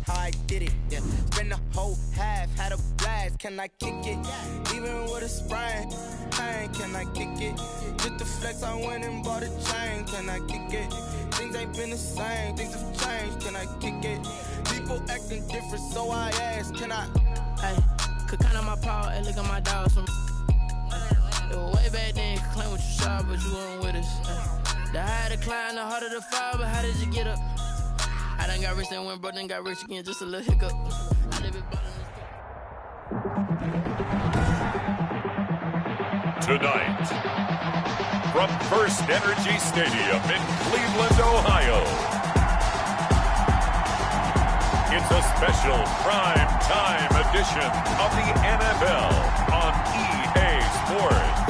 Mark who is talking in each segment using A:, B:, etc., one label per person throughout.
A: how I did it. Yeah, spend the whole half, had a blast. Can I kick it? Even with a sprain, pain, can I kick it? Just the flex, I went and bought a chain. Can I kick it? Things ain't been the same, things have changed. Can I kick it? People acting different, so I ask, can I?
B: Hey, could count on my power and look at my dogs from. It was way back then, you could claim what you saw, but you weren't with us. The higher the climb, the harder the fall, but how did you get up? I done got rich, then went broke, then got rich again, just a little hiccup. I live it
C: Tonight, from First Energy Stadium in Cleveland, Ohio, it's a special prime time edition of the NFL on EA Sports.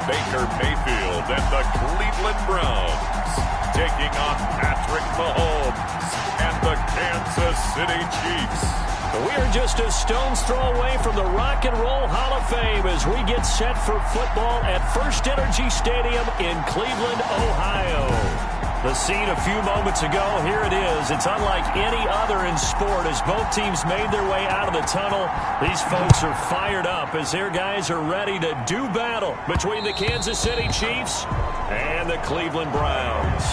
C: Baker Mayfield and the Cleveland Browns taking on Patrick Mahomes and the Kansas City Chiefs.
D: We are just a stone's throw away from the Rock and Roll Hall of Fame as we get set for football at First Energy Stadium in Cleveland, Ohio. The scene a few moments ago, here it is. It's unlike any other in sport as both teams made their way out of the tunnel. These folks are fired up as their guys are ready to do battle between the Kansas City Chiefs and the Cleveland Browns.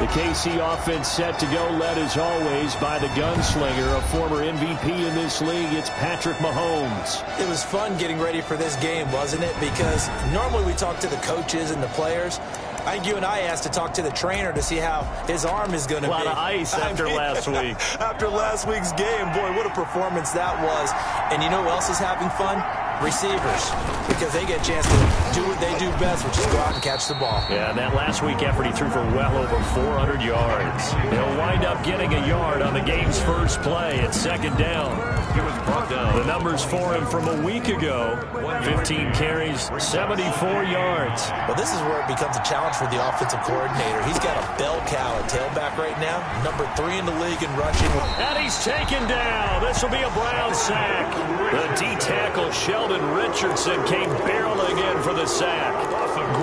D: The KC offense set to go, led as always by the gunslinger, a former MVP in this league. It's Patrick Mahomes.
E: It was fun getting ready for this game, wasn't it? Because normally we talk to the coaches and the players. I think you and I asked to talk to the trainer to see how his arm is going to be.
D: A lot of ice after last week.
E: After last week's game, boy, what a performance that was. And you know who else is having fun? Receivers. Because they get a chance to do what they do best, which is go out and catch the ball.
D: Yeah, and that last week effort, he threw for well over 400 yards. He'll wind up getting a yard on the game's first play at second down. He was brought down. The numbers for him from a week ago, 15 carries, 74 yards.
E: Well, this is where it becomes a challenge for the offensive coordinator. He's got a bell cow at tailback right now, number 3 in the league in rushing.
D: And he's taken down. This will be a Brown sack. The D-tackle, Sheldon Richardson, came barreling in for the sack.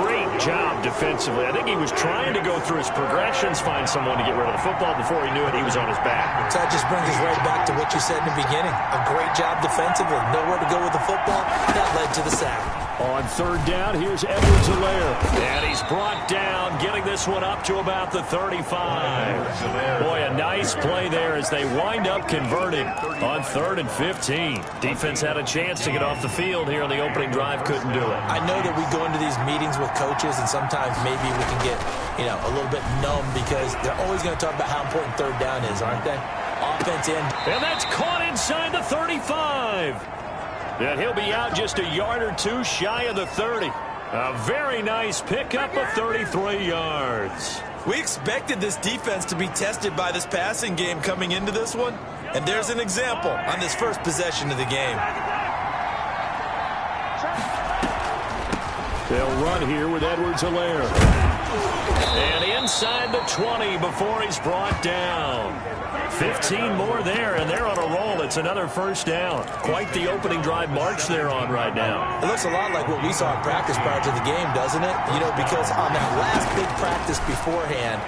D: Great job defensively. I think he was trying to go through his progressions, find someone to get rid of the football. Before he knew it, he was on his back.
E: So that just brings us right back to what you said in the beginning. A great job defensively. Nowhere to go with the football. That led to the sack.
D: On third down, here's Edwards-Helaire. And he's brought down, getting this one up to about the 35. Boy, a nice play there as they wind up converting on 3rd and 15. Defense had a chance to get off the field here on the opening drive, couldn't do it.
E: I know that we go into these meetings with coaches, and sometimes maybe we can get, a little bit numb because they're always going to talk about how important third down is, aren't they? Offense in.
D: And that's caught inside the 35. And he'll be out just a yard or two shy of the 30. A very nice pickup of 33 yards.
E: We expected this defense to be tested by this passing game coming into this one. And there's an example on this first possession of the game.
D: They'll run here with Edwards-Helaire. And inside the 20 before he's brought down. 15 more there, and they're on a roll. It's another first down. Quite the opening drive march they're on right now.
E: It looks a lot like what we saw in practice prior to the game, doesn't it? Because on that last big practice beforehand,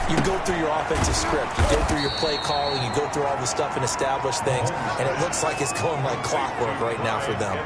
E: you go through your offensive script. You go through your play calling. You go through all the stuff and establish things, and it looks like it's going like clockwork right now for them.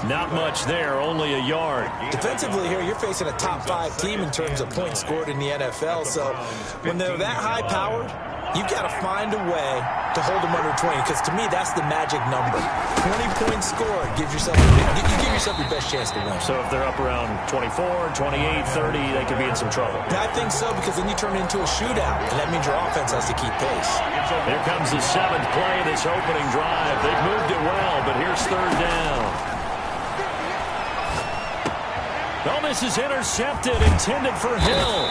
D: Not much there, only a yard.
E: Defensively here, you're facing a top-5 team in terms of points scored in the NFL, so when they're that high-powered, you've got to find a way to hold them under 20, because to me, that's the magic number. 20 points scored gives yourself you give yourself your best chance to win.
D: So if they're up around 24, 28, 30, they could be in some trouble.
E: I think so, because then you turn it into a shootout, and that means your offense has to keep pace.
D: Here comes the 7th play of this opening drive. They've moved it well, but here's third down. Oh, this is intercepted, intended for Hill.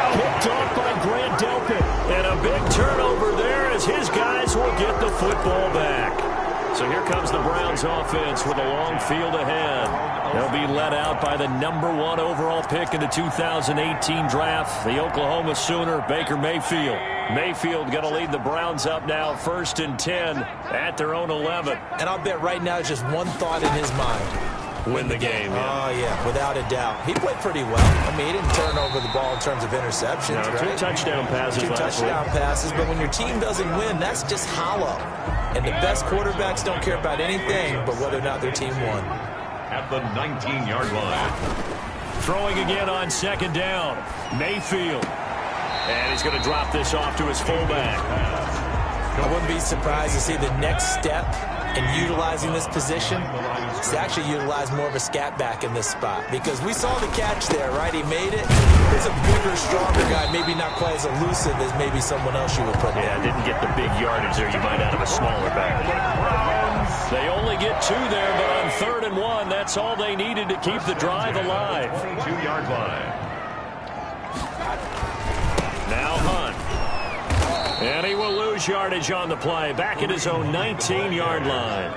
D: Picked off by Grant Delpit. And a big turnover there as his guys will get the football back. So here comes the Browns offense with a long field ahead. They'll be led out by the #1 overall pick in the 2018 draft, the Oklahoma Sooner, Baker Mayfield. Mayfield going to lead the Browns up now, 1st and 10 at their own 11.
E: And I'll bet right now just one thought in his mind.
D: Win the game.
E: Yeah. Oh, yeah, without a doubt. He played pretty well. I mean, he didn't turn over the ball in terms of interceptions.
D: No,
E: right?
D: 2 touchdown passes.
E: 2 touchdown passes, but when your team doesn't win, that's just hollow. And the best quarterbacks don't care about anything but whether or not their team won.
C: At the 19-yard line.
D: Throwing again on 2nd down. Mayfield. And he's going to drop this off to his fullback.
E: I wouldn't be surprised to see the next step in utilizing this position is to actually utilize more of a scat back in this spot, because we saw the catch there, right? He made it. He's a bigger, stronger guy, maybe not quite as elusive as maybe someone else you would put in.
D: Yeah, didn't get the big yardage there you might out of a smaller back. They only get 2 there, but on 3rd and 1, that's all they needed to keep the drive alive.
C: 22-yard line.
D: Now Hunt. And he will lose yardage on the play. Back at his own 19-yard line.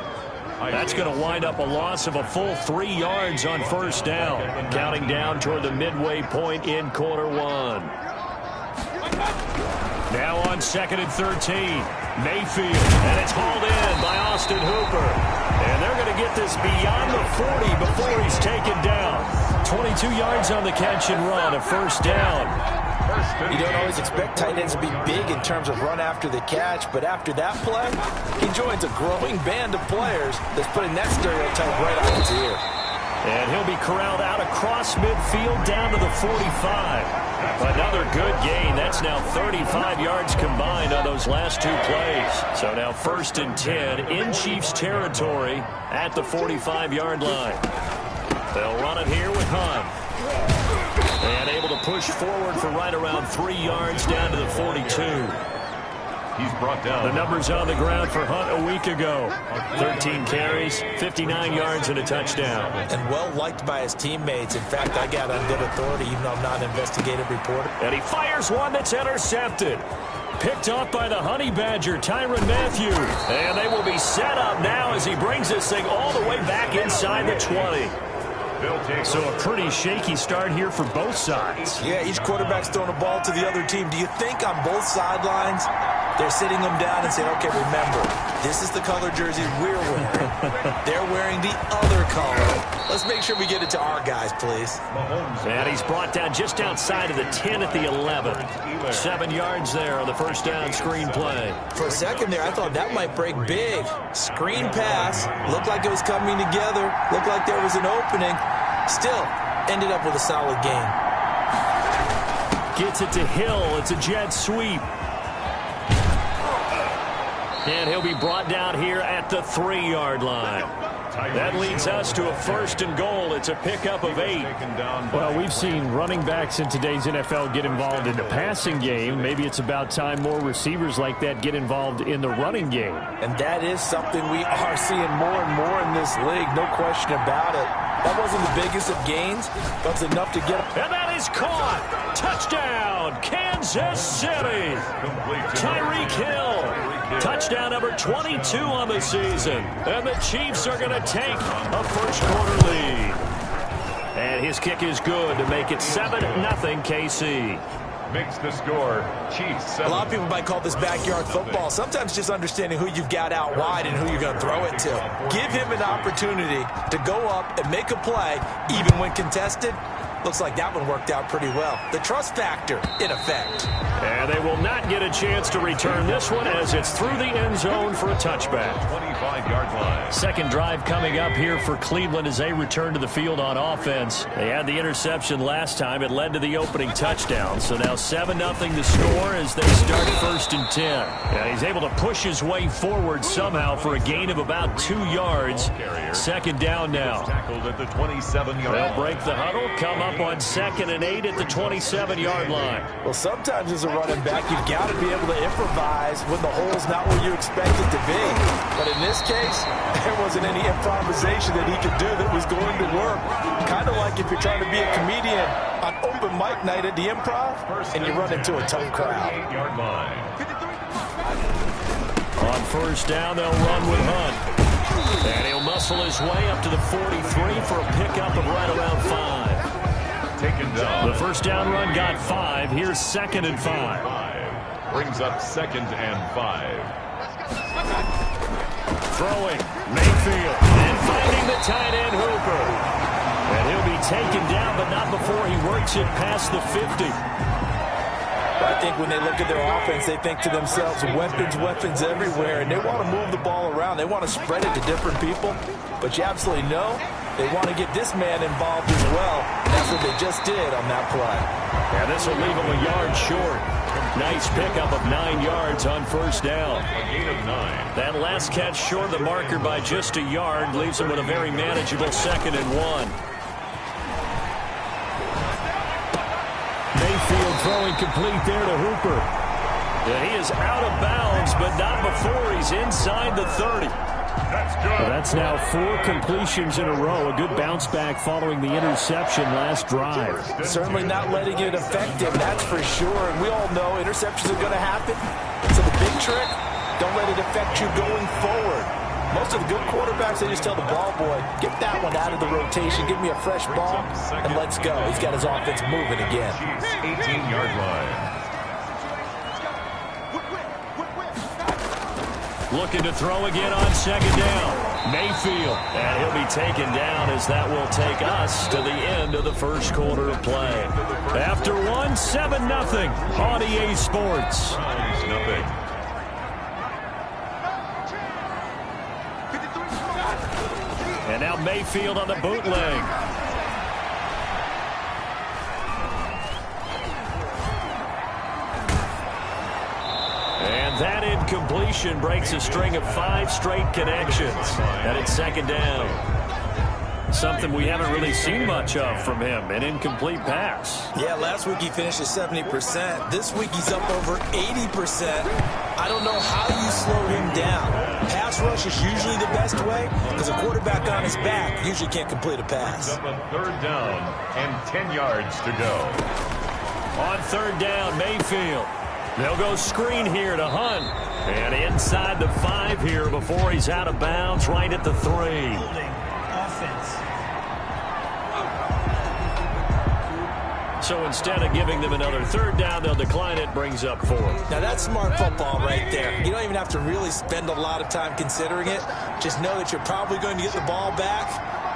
D: That's going to wind up a loss of a full 3 yards on 1st down. Counting down toward the midway point in quarter 1. Now on 2nd and 13. Mayfield. And it's hauled in by Austin Hooper. And they're going to get this beyond the 40 before he's taken down. 22 yards on the catch and run. A 1st down.
E: You don't always expect tight ends to be big in terms of run after the catch, but after that play, he joins a growing band of players that's putting that stereotype right on his ear.
D: And he'll be corralled out across midfield down to the 45. Another good gain. That's now 35 yards combined on those last 2 plays. So now 1st and 10 in Chiefs territory at the 45-yard line. They'll run it here with Hunt. And able to push forward for right around 3 yards down to the 42.
C: He's brought down.
D: The numbers on the ground for Hunt a week ago. 13 carries, 59 yards, and a touchdown.
E: And well liked by his teammates. In fact, I got on good authority, even though I'm not an investigative reporter.
D: And he fires one that's intercepted. Picked off by the Honey Badger, Tyrann Mathieu. And they will be set up now as he brings this thing all the way back inside the 20. So a pretty shaky start here for both sides.
E: Yeah, each quarterback's throwing a ball to the other team. Do you think on both sidelines they're sitting them down and saying, okay, remember, this is the color jersey we're wearing. They're wearing the other color. Let's make sure we get it to our guys, please.
D: And he's brought down just outside of the 10 at the 11. 7 yards there on the 1st down screen play.
E: For a second there, I thought that might break big. Screen pass. Looked like it was coming together. Looked like there was an opening. Still, ended up with a solid game.
D: Gets it to Hill. It's a jet sweep. And he'll be brought down here at the 3-yard line. That leads us to a 1st and goal. It's a pickup of 8.
F: Well, we've seen running backs in today's NFL get involved in the passing game. Maybe it's about time more receivers like that get involved in the running game.
E: And that is something we are seeing more and more in this league. No question about it. That wasn't the biggest of gains, but it's enough to get.
D: And that is caught. Touchdown, Kansas City. Tyreek Hill. Touchdown number 22 on the season. And the Chiefs are going to take a 1st quarter lead. And his kick is good to make it 7-0 KC.
C: Makes the score Chiefs 7.
E: A lot of people might call this backyard football. Sometimes just understanding who you've got out wide and who you're going to throw it to. Give him an opportunity to go up and make a play, even when contested. Looks like that one worked out pretty well. The trust factor in effect.
D: And they will not get a chance to return this one as it's through the end zone for a touchback.
C: 25-yard line.
D: Second drive coming up here for Cleveland as they return to the field on offense. They had the interception last time. It led to the opening touchdown. So now 7-0 the score as they start 1st and 10. And he's able to push his way forward somehow for a gain of about 2 yards. 2nd down now.
C: Tackled at the 27-yard line.
D: They'll break the huddle, come up on 2nd and 8 at the 27-yard line.
E: Well, sometimes as a running back, you've got to be able to improvise when the hole's not where you expect it to be. But in this case, there wasn't any improvisation that he could do that was going to work. Kind of like if you're trying to be a comedian on open mic night at the Improv and you run into a tough crowd.
C: Yard line.
D: On 1st down, they'll run with Hunt. muscle his way up to the 43 for a pickup of right around 5.
C: Taken down.
D: The first down run got 5. Here's 2nd and 5.
C: Brings up 2nd and 5.
D: Throwing, Mayfield, and finding the tight end Hooper. And he'll be taken down, but not before he works it past the 50.
E: I think when they look at their offense, they think to themselves, weapons everywhere, and they want to move the ball around. They want to spread it to different people, but you absolutely know they want to get this man involved as well. That's what they just did on that play.
D: And this will leave him a yard short. Nice pickup of 9 yards on first down.
C: A gain of 9.
D: That last catch short of the marker by just a yard leaves him with a very manageable 2nd and 1. Mayfield throwing complete there to Hooper. Yeah, he is out of bounds, but not before he's inside the 30.
C: That's good.
F: Well, that's now 4 completions in a row. A good bounce back following the interception last drive.
E: Certainly not letting it affect him, that's for sure. And we all know interceptions are going to happen. So the big trick, don't let it affect you going forward. Most of the good quarterbacks, they just tell the ball boy, get that one out of the rotation, give me a fresh ball, and let's go. He's got his offense moving again.
C: 18-yard line.
D: Looking to throw again on 2nd down. Mayfield. And he'll be taken down as that will take us to the end of the first quarter of play. After one, 7-0 on EA Sports.
C: Browns, nothing.
D: And now Mayfield on the bootleg. And that incompletion breaks a string of 5 straight connections. And it's 2nd down. Something we haven't really seen much of from him, an incomplete pass.
E: Yeah, last week he finished at 70%. This week he's up over 80%. I don't know how you slow him down. Pass rush is usually the best way because a quarterback on his back usually can't complete a pass.
C: Up on 3rd down and 10 yards to go.
D: On 3rd down, Mayfield. They'll go screen here to Hunt. And inside the 5 here before he's out of bounds right at the 3. So instead of giving them another 3rd down, they'll decline it, brings up 4.
E: Now that's smart football right there. You don't even have to really spend a lot of time considering it. Just know that you're probably going to get the ball back.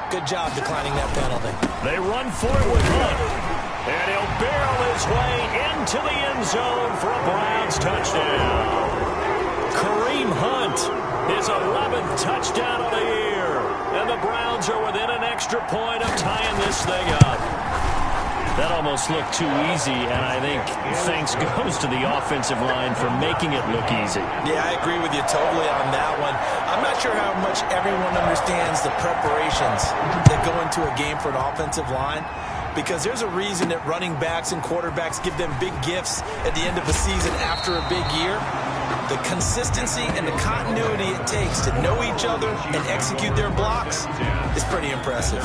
E: Good job declining that penalty.
D: They run for it with Hunt. And he'll barrel his way into the end zone for a Browns touchdown. Kareem Hunt, his 11th touchdown of the year. And the Browns are within an extra point of tying this thing up. That almost looked too easy, and I think thanks goes to the offensive line for making it look easy.
E: Yeah, I agree with you totally on that one. I'm not sure how much everyone understands the preparations that go into a game for an offensive line, because there's a reason that running backs and quarterbacks give them big gifts at the end of a season after a big year. The consistency and the continuity it takes to know each other and execute their blocks is pretty impressive.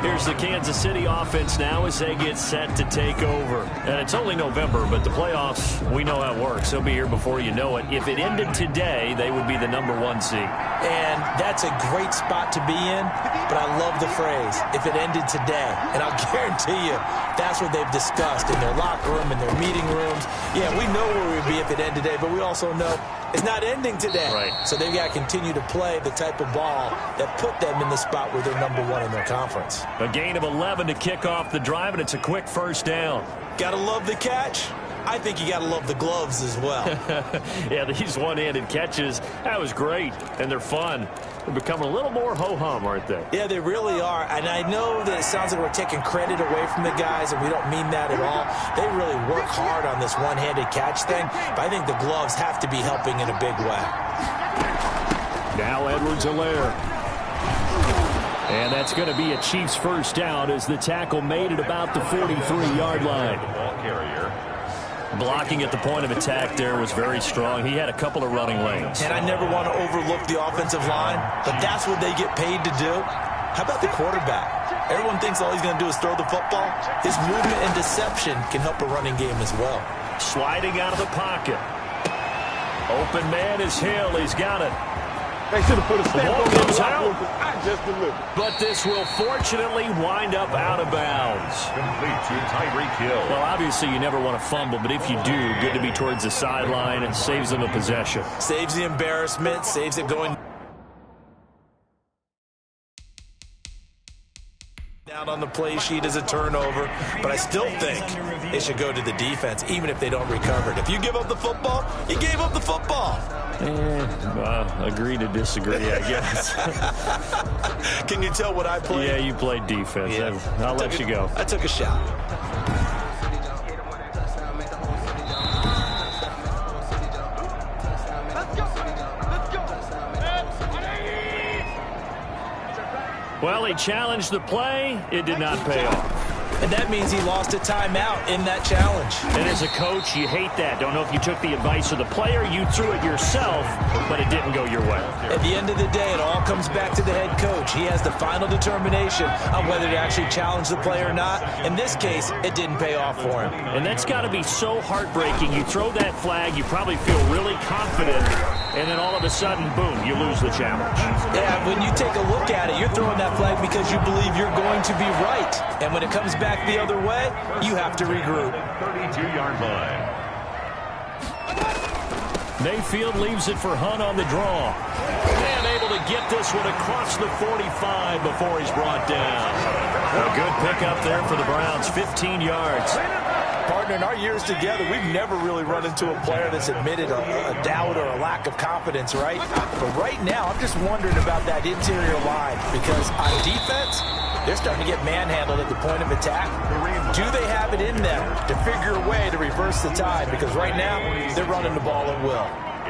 D: Here's the Kansas City offense now as they get set to take over. And it's only November, but the playoffs, we know how it works. They'll be here before you know it. If it ended today, they would be the #1 seed.
E: And that's a great spot to be in, but I love the phrase, if it ended today. And I'll guarantee you, that's what they've discussed in their locker room, in their meeting rooms. Yeah, we know where we'd be if it ended today, but we also know it's not ending today.
D: Right.
E: So they've got to continue to play the type of ball that put them in the spot where they're #1 in their conference.
D: A gain of 11 to kick off the drive, and it's a quick first down.
E: Gotta love the catch. I think you gotta love the gloves as well.
D: Yeah, these one-handed catches, that was great, and they're fun. They're becoming a little more ho-hum, aren't they?
E: Yeah, they really are. And I know that it sounds like we're taking credit away from the guys, and we don't mean that at all. They really work hard on this one-handed catch thing, but I think the gloves have to be helping in a big way.
F: Now Edwards-Helaire. And that's going to be a Chiefs first down as the tackle made at about the 43-yard line.
C: Ball carrier.
D: Blocking at the point of attack there was very strong. He had a couple of running lanes.
E: And I never want to overlook the offensive line, but that's what they get paid to do. How about the quarterback? Everyone thinks all he's going to do is throw the football. His movement and deception can help a running game as well.
D: Sliding out of the pocket. Open man is Hill. He's got it.
G: They should have put a stamp on
D: comes
G: the
D: out.
G: I just delivered.
D: But this will fortunately wind up out of bounds.
C: Complete to Tyreek Hill.
F: Well, obviously you never want to fumble, but if you do, good to be towards the sideline. It saves them a possession.
E: Saves the embarrassment, saves it going down on the play sheet as a turnover. But I still think it should go to the defense, even if they don't recover it. If you give up the football, you gave up the football.
F: Agree to disagree, I guess.
E: Can you tell what I played?
F: Yeah, you played defense.
E: Yeah.
F: I'll let you go.
E: I took a shot.
F: Well, he challenged the play. It did not pay off.
E: And that means he lost a timeout in that challenge.
F: And as a coach, you hate that. Don't know if you took the advice of the player, you threw it yourself, but it didn't go your way.
E: At the end of the day, it all comes back to the head coach. He has the final determination on whether to actually challenge the play or not. In this case, it didn't pay off for him.
F: And that's got to be so heartbreaking. You throw that flag, you probably feel really confident, and then all of a sudden, boom, you lose the challenge.
E: Yeah, when you take a look at it, you're throwing that flag because you believe you're going to be right. And when it comes back the other way, you have to regroup.
C: 32-yard line.
F: Mayfield leaves it for Hunt on the draw.
D: And able to get this one across the 45 before he's brought down.
F: A good pickup there for the Browns, 15 yards.
E: Partner, in our years together, we've never really run into a player that's admitted a doubt or a lack of confidence, right? But right now, I'm just wondering about that interior line because on defense, they're starting to get manhandled at the point of attack. Do they have it in them to figure a way to reverse the tide? Because right now, they're running the ball at will.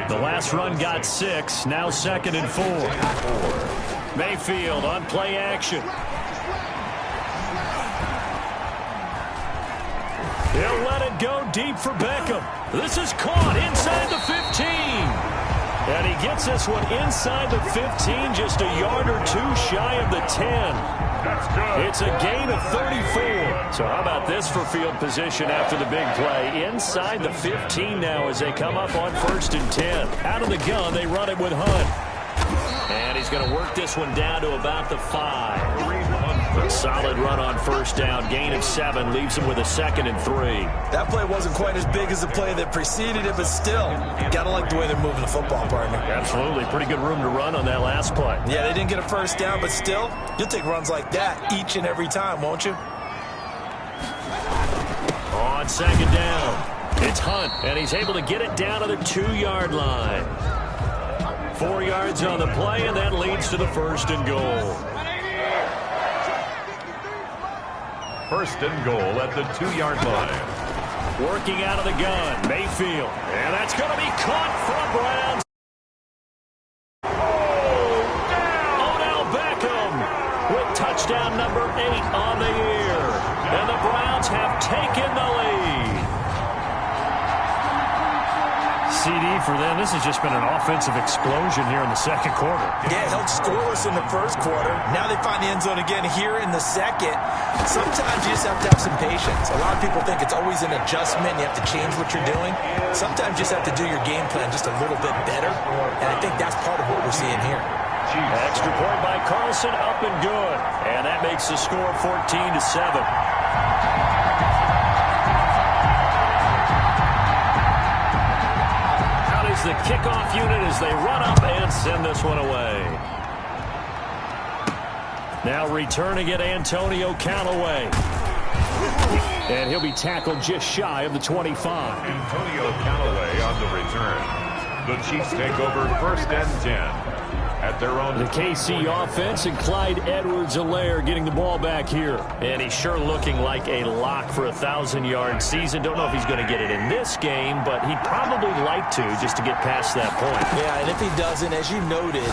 F: The last run got 6, now 2nd and 4. Mayfield on play action. He'll let it go deep for Beckham. This is caught inside the 15. And he gets this one inside the 15, just a yard or two shy of the 10.
C: That's good.
F: It's a gain of 34. So how about this for field position after the big play? Inside the 15 now as they come up on 1st and 10. Out of the gun, they run it with Hunt. And he's going to work this one down to about the 5. A solid run on 1st down. Gain of 7 leaves him with a 2nd and 3.
E: That play wasn't quite as big as the play that preceded it, but still, you got to like the way they're moving the football, partner.
F: Absolutely. Pretty good room to run on that last play.
E: Yeah, they didn't get a 1st down, but still, you'll take runs like that each and every time, won't you?
F: On 2nd down, it's Hunt, and he's able to get it down to the 2-yard line. 4 yards on the play, and that leads to the 1st and goal.
C: 1st and goal at the 2-yard line.
F: Working out of the gun, Mayfield. And that's going to be caught from Browns. Odell Beckham with touchdown number 8 on the year. And the Browns have taken the lead. CD for them. This has just been an offensive explosion here in the 2nd quarter.
E: Yeah, held scoreless in the 1st quarter. Now they find the end zone again here in the 2nd. Sometimes you just have to have some patience. A lot of people think it's always an adjustment. You have to change what you're doing. Sometimes you just have to do your game plan just a little bit better. And I think that's part of what we're seeing here.
F: Extra point by Carlson, up and good. And that makes the score 14-7. The kickoff unit as they run up and send this one away. Now returning it, Antonio Callaway. And he'll be tackled just shy of the 25.
C: Antonio Callaway on the return. The Chiefs take over 1st and 10. At their own.
F: The KC offense and Clyde Edwards-Helaire getting the ball back here. And he's sure looking like a lock for a 1,000-yard season. Don't know if he's going to get it in this game, but he'd probably like to just to get past that point.
E: Yeah, and if he doesn't, as you noted,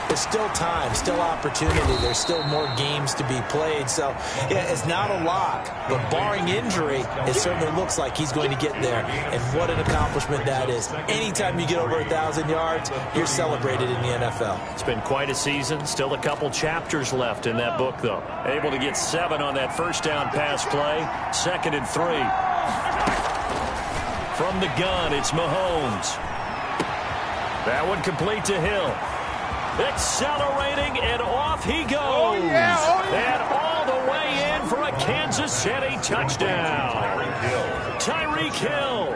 E: there's still time, still opportunity. There's still more games to be played. So, yeah, it's not a lock. But barring injury, it certainly looks like he's going to get there. And what an accomplishment that is. Anytime you get over 1,000 yards, you're celebrated in the NFL.
F: It's been quite a season. Still a couple chapters left in that book, though. Able to get 7 on that 1st down pass play. 2nd and 3. From the gun, it's Mahomes. That one complete to Hill.
D: Accelerating, and off he goes. And all the way in for a Kansas City touchdown. Tyreek Hill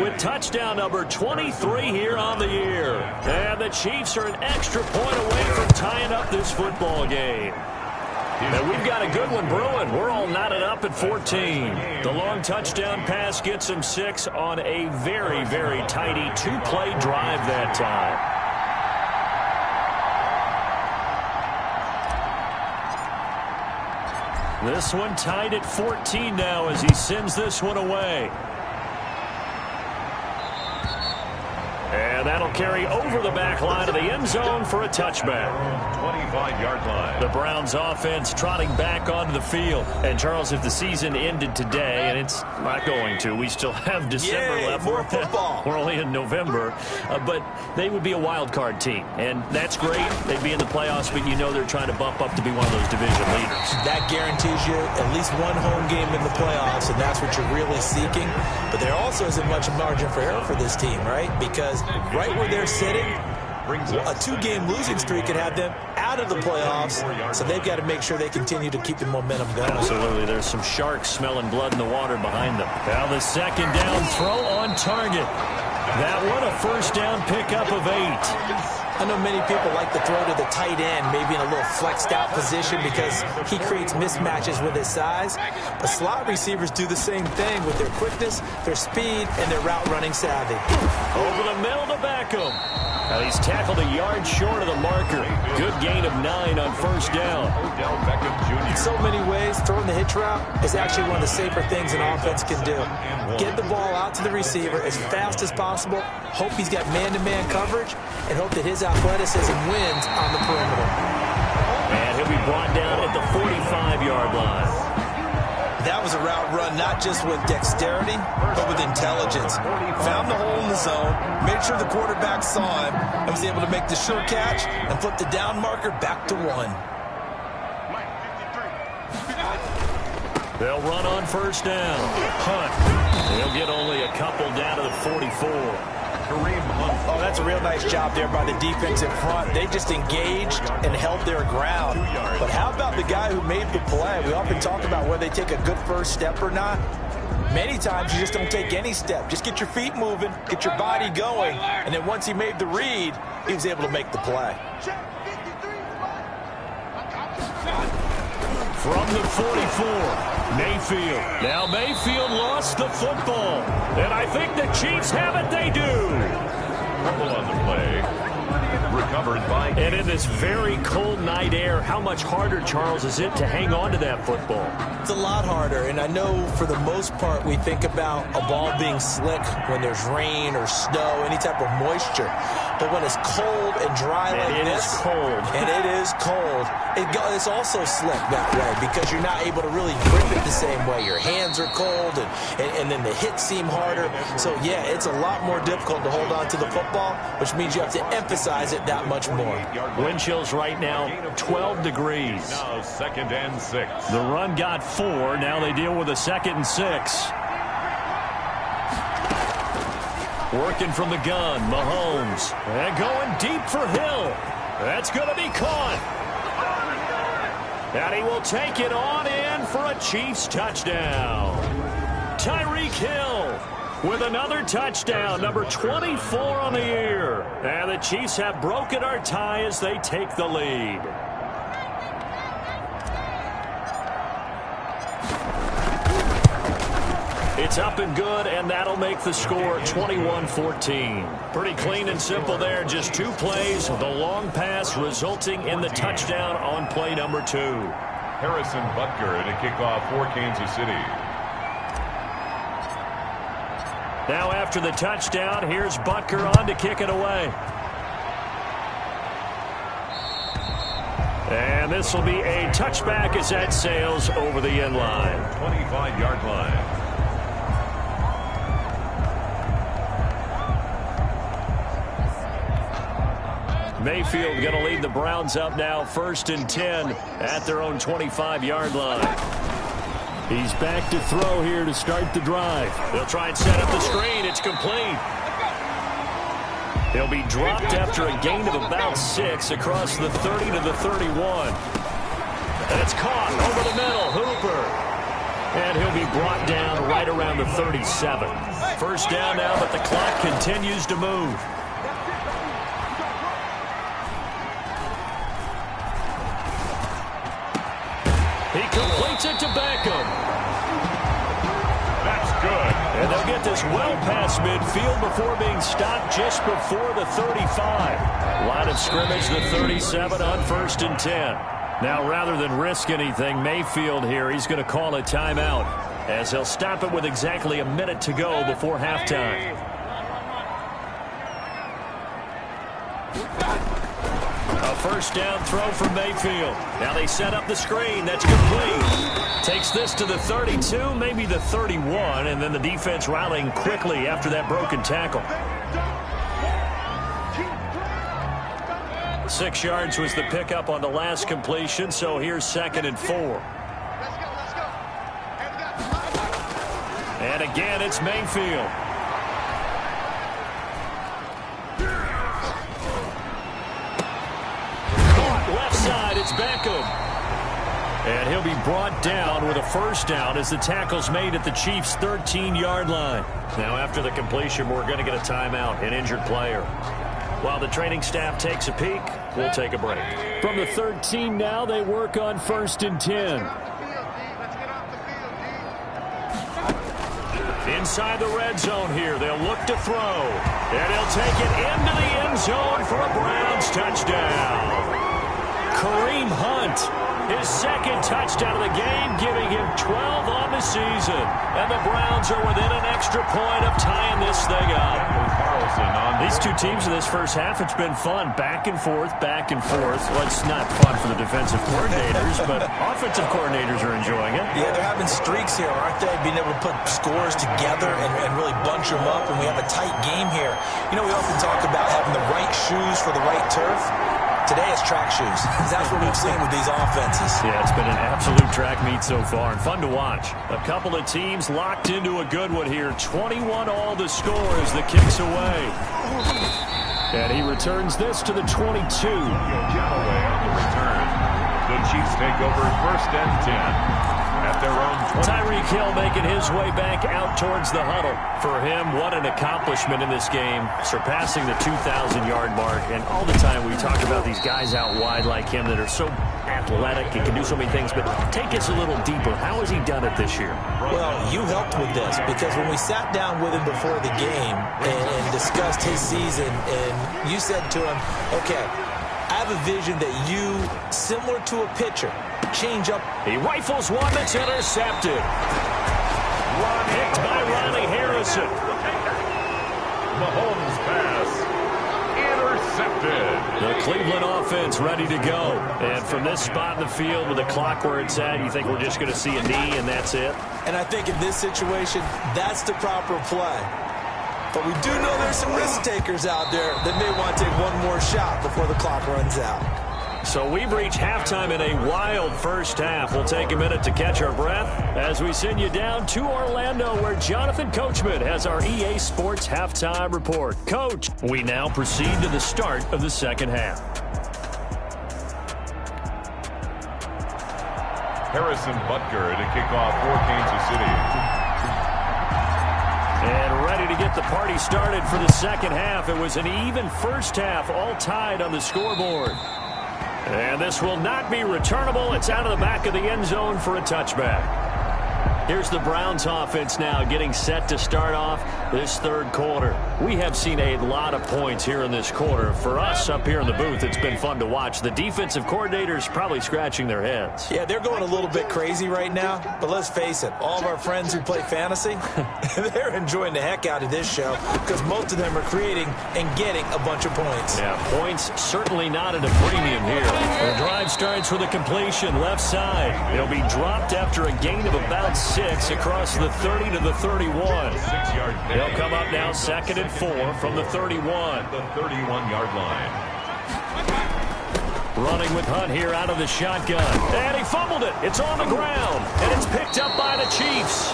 D: with touchdown number 23 here on the year. And the Chiefs are an extra point away from tying up this football game. And we've got a good one brewing. We're all knotted up at 14. The long touchdown pass gets them 6 on a very, very tidy 2-play drive that time. This one tied at 14 now as he sends this one away. And that'll carry over the back line of the end zone for a touchback.
C: 25-yard line.
D: The Browns offense trotting back onto the field. And, Charles, if the season ended today, and it's not going to, we still have December left.
E: More football.
D: We're only in November. But they would be a wild card team. And that's great. They'd be in the playoffs, but you know they're trying to bump up to be one of those division leaders.
E: That guarantees you at least one home game in the playoffs, and that's what you're really seeking. But there also isn't much margin for error for this team, right? Because right where they're sitting, a 2-game losing streak could have them out of the playoffs, so they've got to make sure they continue to keep the momentum going.
D: Absolutely. There's some sharks smelling blood in the water behind them. Now the second down throw on target. That one a first down pickup of 8.
E: I know many people like to throw to the tight end, maybe in a little flexed out position because he creates mismatches with his size. But slot receivers do the same thing with their quickness, their speed, and their route running savvy.
D: Over the middle to Beckham. Now he's tackled a yard short of the marker. Good gain of 9 on first down.
E: In so many ways, throwing the hitch route is actually one of the safer things an offense can do. Get the ball out to the receiver as fast as possible, hope he's got man-to-man coverage, and hope that his athleticism wins on the perimeter.
D: And he'll be brought down at the 45-yard line.
E: That was a route run not just with dexterity, but with intelligence. Found the hole in the zone, made sure the quarterback saw him, and was able to make the sure catch and flip the down marker back to 1.
D: They'll run on first down. Hunt. They'll get only a couple down to the 44.
E: Oh, that's a real nice job there by the defense in front. They just engaged and held their ground. But how about the guy who made the play? We often talk about whether they take a good first step or not. Many times you just don't take any step. Just get your feet moving, get your body going, and then once he made the read, he was able to make the play.
D: From the 44, Mayfield. Now Mayfield lost the football. And I think the Chiefs have it. They do.
C: Fumble on the play. Recovered by...
D: And in this very cold night air, how much harder, Charles, is it to hang on to that football?
E: It's a lot harder, and I know for the most part we think about a ball being slick when there's rain or snow, any type of moisture. But when it's cold and dry like this, and it is cold, it's also slick that way because you're not able to really grip it the same way. Your hands are cold, and then the hits seem harder. So, yeah, it's a lot more difficult to hold on to the football, which means you have to emphasize it that much more.
D: Wind chills right now, 12 degrees.
C: Now 2nd and 6.
D: The run got 4. Now they deal with a 2nd and 6. Working from the gun, Mahomes. And going deep for Hill. That's going to be caught. And he will take it on in for a Chiefs touchdown. Tyreek Hill with another touchdown, number 24 on the year. And the Chiefs have broken our tie as they take the lead. It's up and good, and that'll make the score 21-14. Pretty clean and simple there. Just 2 plays. The long pass resulting in the touchdown on play number 2.
C: Harrison Butker in a kickoff for Kansas City.
D: Now after the touchdown, here's Butker on to kick it away. And this will be a touchback as that sails over the end line.
C: 25-yard line.
D: Mayfield going to lead the Browns up now, 1st and 10 at their own 25-yard line. He's back to throw here to start the drive. They'll try and set up the screen. It's complete. He'll be dropped after a gain of about 6 across the 30 to the 31. And it's caught over the middle. Hooper. And he'll be brought down right around the 37. First down now, but the clock continues to move. He completes it to Beckham.
C: That's good.
D: And they'll get this well past midfield before being stopped just before the 35. Line of scrimmage, the 37 on 1st and 10. Now, rather than risk anything, Mayfield here, he's going to call a timeout as he'll stop it with exactly a minute to go before halftime. A first down throw from Mayfield. Now they set up the screen. That's complete. Takes this to the 32, maybe the 31, and then the defense rallying quickly after that broken tackle. 6 yards was the pickup on the last completion, so here's 2nd and 4. And again, it's Mayfield. Caught left side, it's Beckham. And he'll be brought down with a first down as the tackle's made at the Chiefs' 13-yard line. Now, after the completion, we're going to get a timeout, an injured player. While the training staff takes a peek, we'll take a break. From the 13 now, they work on 1st and 10. Inside the red zone here, they'll look to throw. And he'll take it into the end zone for a Browns touchdown. Kareem Hunt, his 2nd touchdown of the game, giving him 12 on the season. And the Browns are within an extra point of tying this thing up. These two teams in this first half, it's been fun. Back and forth, back and forth. Well, it's not fun for the defensive coordinators, but offensive coordinators are enjoying it.
E: Yeah, they're having streaks here, aren't they? Being able to put scores together and really bunch them up, and we have a tight game here. You know, we often talk about having the right shoes for the right turf. Today it's track shoes. That's what we've seen with these offenses.
D: Yeah, it's been an absolute track meet so far, and fun to watch. A couple of teams locked into a good one here. 21-all the score as the kick's away. And he returns this to the 22.
C: Galloway on the return. The Chiefs take over 1st and 10. At their own 20.
D: Tyreek Hill making his way back out towards the huddle. For him, what an accomplishment in this game, surpassing the 2,000-yard mark. And all the time we talk about these guys out wide like him that are so athletic and can do so many things. But take us a little deeper. How has he done it this year?
E: Well, you helped with this because when we sat down with him before the game and discussed his season, and you said to him, okay, I have a vision that you, similar to a pitcher, change up.
D: He rifles one that's intercepted. Picked by Ronnie Harrison.
C: Mahomes pass intercepted.
D: The Cleveland offense ready to go. And from this spot in the field with the clock where it's at, you think we're just going to see a knee and that's it?
E: And I think in this situation, that's the proper play. But we do know there's some risk takers out there that may want to take one more shot before the clock runs out.
D: So we've reached halftime in a wild first half. We'll take a minute to catch our breath as we send you down to Orlando, where Jonathan Coachman has our EA Sports halftime report. Coach, we now proceed to the start of the second half.
C: Harrison Butker to kick off for Kansas City.
D: And ready to get the party started for the second half. It was an even first half, all tied on the scoreboard. And this will not be returnable. It's out of the back of the end zone for a touchback. Here's the Browns offense now getting set to start off this third quarter. We have seen a lot of points here in this quarter. For us up here in the booth, it's been fun to watch. The defensive coordinators probably scratching their heads.
E: Yeah, they're going a little bit crazy right now. But let's face it, all of our friends who play fantasy, they're enjoying the heck out of this show because most of them are creating and getting a bunch of points.
D: Yeah, points certainly not at a premium here. The drive starts with a completion left side. It'll be dropped after a gain of about 6 across the 30 to the 31.
C: 6-yard gain.
D: They'll come up now 2nd and 4 from the 31.
C: The 31-yard line.
D: Running with Hunt here out of the shotgun. And he fumbled it. It's on the ground. And it's picked up by the Chiefs.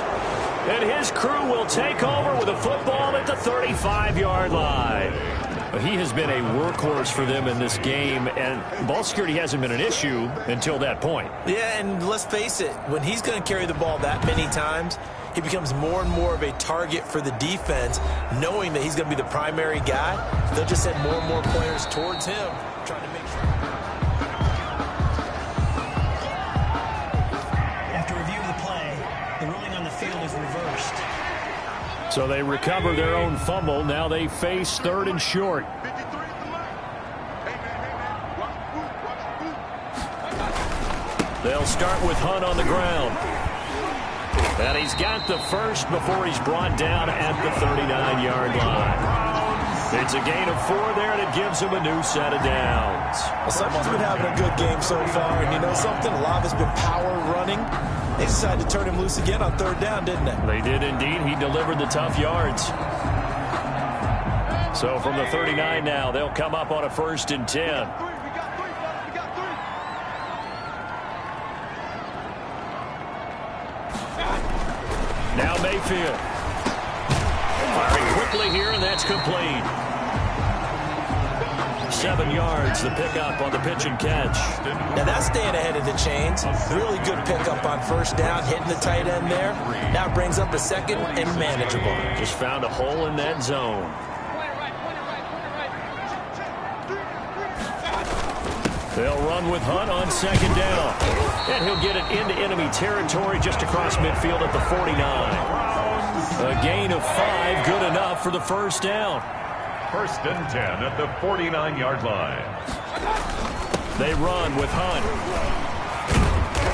D: And his crew will take over with a football at the 35-yard line. He has been a workhorse for them in this game, and ball security hasn't been an issue until that point.
E: Yeah, and let's face it, when he's going to carry the ball that many times, he becomes more and more of a target for the defense, knowing that he's going to be the primary guy. They'll just send more and more players towards him, trying to make sure.
H: After review of the play, the ruling on the field is reversed.
D: So they recover their own fumble. Now they face 3rd and short. They'll start with Hunt on the ground. And he's got the first before he's brought down at the 39-yard line. It's a gain of 4 there, and it gives him a new set of downs.
E: Well, someone's been having a good game so far, and you know something? A lot of it's been power running. They decided to turn him loose again on 3rd down, didn't they?
D: They did indeed. He delivered the tough yards. So from the 39 now, they'll come up on a 1st and 10. Now Mayfield. Firing quickly here, and that's complete. 7 yards, the pickup on the pitch and catch.
E: Now that's staying ahead of the chains. Really good pickup on 1st down, hitting the tight end there. Now brings up a 2nd and manageable.
D: Just found a hole in that zone. They'll run with Hunt on 2nd down. And he'll get it into enemy territory just across midfield at the 49. A gain of 5, good enough for the 1st down.
C: 1st and 10 at the 49-yard line.
D: They run with Hunt.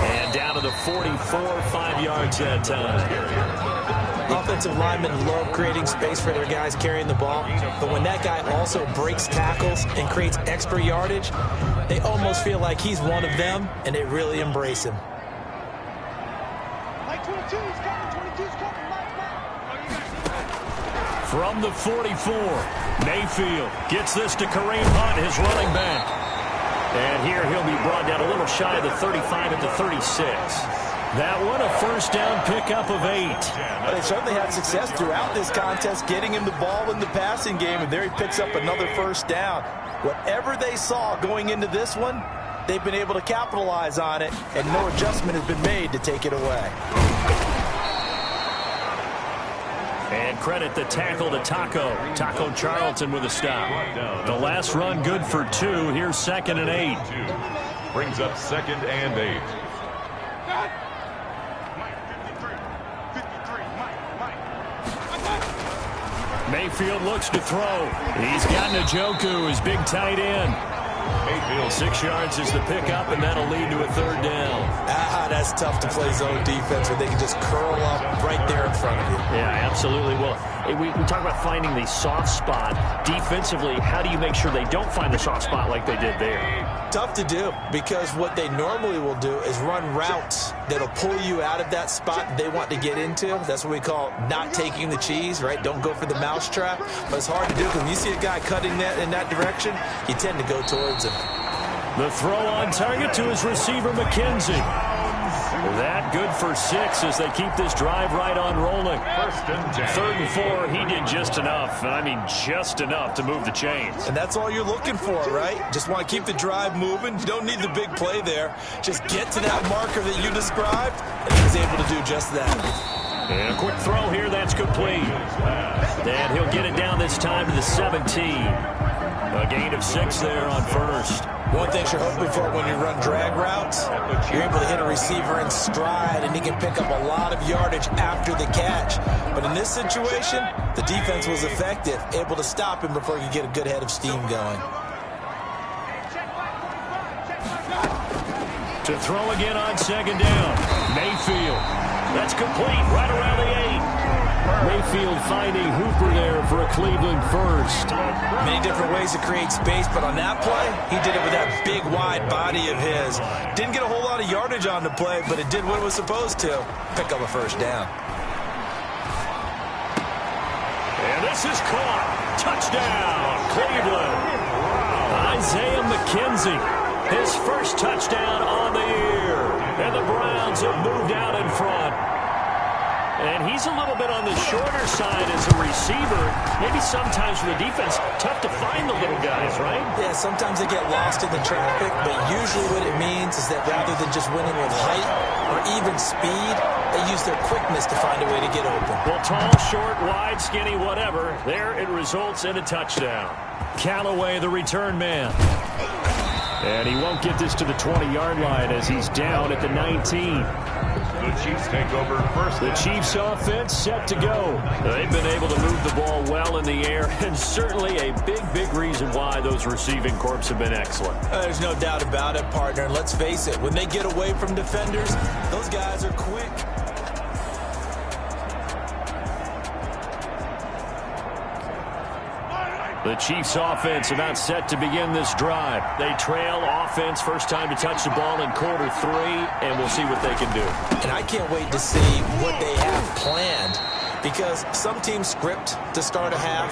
D: And down to the 44, 5 yards that time.
E: Offensive linemen love creating space for their guys carrying the ball, but when that guy also breaks tackles and creates extra yardage, they almost feel like he's one of them, and they really embrace him.
D: From the 44, Mayfield gets this to Kareem Hunt, his running back. And here he'll be brought down a little shy of the 35 at the 36. That one a 1st down pickup of 8.
E: They certainly had success throughout this contest, getting him the ball in the passing game, and there he picks up another 1st down. Whatever they saw going into this one, they've been able to capitalize on it, and no adjustment has been made to take it away.
D: And credit the tackle to Taco Charlton with a stop. The last run good for 2. Here's 2nd and 8.
C: Brings up 2nd and 8.
D: Mayfield looks to throw. He's got Njoku, his big tight end. Mayfield 6 yards is the pickup, and that'll lead to a 3rd down.
E: That's tough to play zone defense where they can just curl up right there in front of you.
D: Yeah, absolutely. Well, we talk about finding the soft spot. Defensively, how do you make sure they don't find the soft spot like they did there?
E: Tough to do, because what they normally will do is run routes that'll pull you out of that spot they want to get into. That's what we call not taking the cheese, right? Don't go for the mousetrap. But it's hard to do because when you see a guy cutting that in that direction, you tend to go towards him.
D: The throw on target to his receiver, McKenzie. That good for 6 as they keep this drive right on rolling.
C: 1st and 10.
D: 3rd and 4, he did just enough, and I mean just enough to move the chains.
E: And that's all you're looking for, right? Just want to keep the drive moving. You don't need the big play there. Just get to that marker that you described, and he was able to do just that.
D: And a quick throw here, that's complete. And he'll get it down this time to the 17. A gain of 6 there on 1st.
E: One thing you're hoping for when you run drag routes, you're able to hit a receiver in stride, and he can pick up a lot of yardage after the catch. But in this situation, the defense was effective, able to stop him before he could get a good head of steam going.
D: To throw again on 2nd down. Mayfield. That's complete right around the 8. Mayfield finding Hooper there for a Cleveland 1st.
E: Many different ways to create space, but on that play, he did it with that big, wide body of his. Didn't get a whole lot of yardage on the play, but it did what it was supposed to. Pick up a 1st down.
D: And this is caught. Touchdown, Cleveland. Isaiah McKenzie, his 1st touchdown on the year. And the Browns have moved out in front. And he's a little bit on the shorter side as a receiver. Maybe sometimes for the defense, tough to find the little guys, right?
E: Yeah, sometimes they get lost in the traffic, but usually what it means is that rather than just winning with height or even speed, they use their quickness to find a way to get open.
D: Well, tall, short, wide, skinny, whatever. There it results in a touchdown. Callaway, the return man. And he won't get this to the 20-yard line as he's down at the 19.
C: The Chiefs take over first.
D: The Chiefs offense set to go. They've been able to move the ball well in the air, and certainly a big reason why those receiving corps have been excellent.
E: There's no doubt about it, partner. And let's face it, when they get away from defenders, those guys are quick.
D: The Chiefs offense about set to begin this drive. They trail offense, first time to touch the ball in quarter 3, and we'll see what they can do.
E: And I can't wait to see what they have planned, because some teams script to start a half.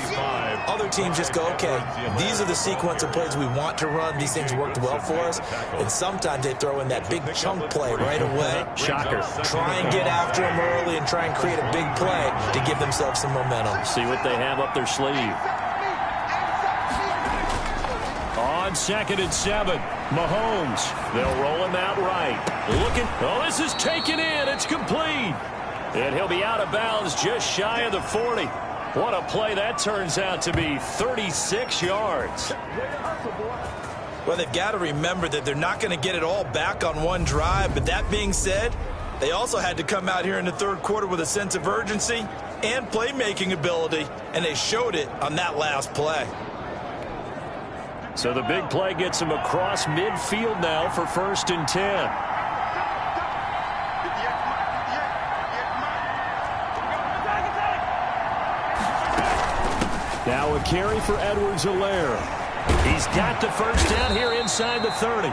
E: Other teams just go, okay, these are the sequence of plays we want to run. These things worked well for us. And sometimes they throw in that big chunk play right away.
D: Shocker.
E: Try and get after them early and try and create a big play to give themselves some momentum.
D: See what they have up their sleeve. On 2nd and 7, Mahomes. They'll roll him out right. Looking. Oh, this is taken in. It's complete. And he'll be out of bounds just shy of the 40. What a play that turns out to be. 36 yards.
E: Well, they've got to remember that they're not going to get it all back on one drive. But that being said, they also had to come out here in the third quarter with a sense of urgency and playmaking ability. And they showed it on that last play.
D: So the big play gets him across midfield now for 1st and 10. Now a carry for Edwards-Helaire. He's got the first down here inside the 30.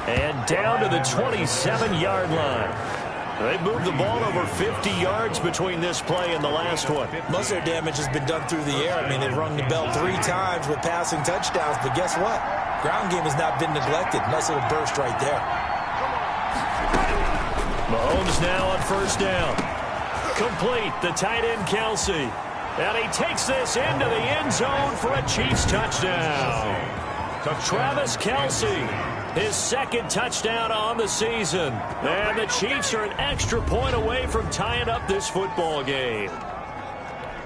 D: And down to the 27-yard line. They moved the ball over 50 yards between this play and the last one.
E: Most of their damage has been done through the air. I mean, they've rung the bell 3 times with passing touchdowns, but guess what? Ground game has not been neglected. Nice little burst right there.
D: Mahomes now on 1st down. Complete, the tight end Kelsey. And he takes this into the end zone for a Chiefs touchdown. Travis Kelsey, his 2nd touchdown on the season. And the Chiefs are an extra point away from tying up this football game.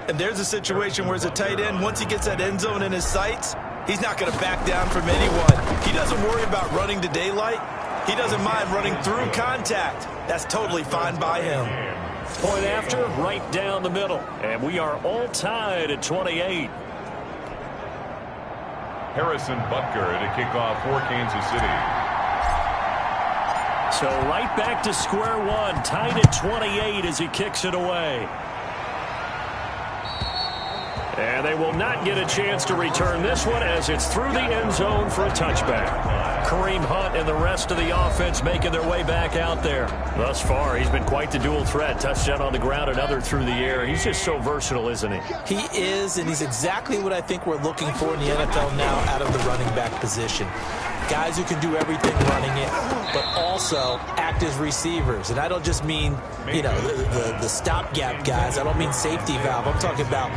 E: And there's a situation where as a tight end, once he gets that end zone in his sights, he's not going to back down from anyone. He doesn't worry about running to daylight. He doesn't mind running through contact. That's totally fine by him.
D: Point after, right down the middle. And we are all tied at 28.
C: Harrison Butker to kick off for Kansas City.
D: So right back to square one, tied at 28 as he kicks it away. And they will not get a chance to return this one as it's through the end zone for a touchback. Kareem Hunt and the rest of the offense making their way back out there. Thus far, he's been quite the dual threat. Touchdown on the ground, another through the air. He's just so versatile, isn't he?
E: He is, and he's exactly what I think we're looking for in the NFL now out of the running back position. Guys who can do everything running it, but also act as receivers. And I don't just mean, you know, the stopgap guys. I don't mean safety valve. I'm talking about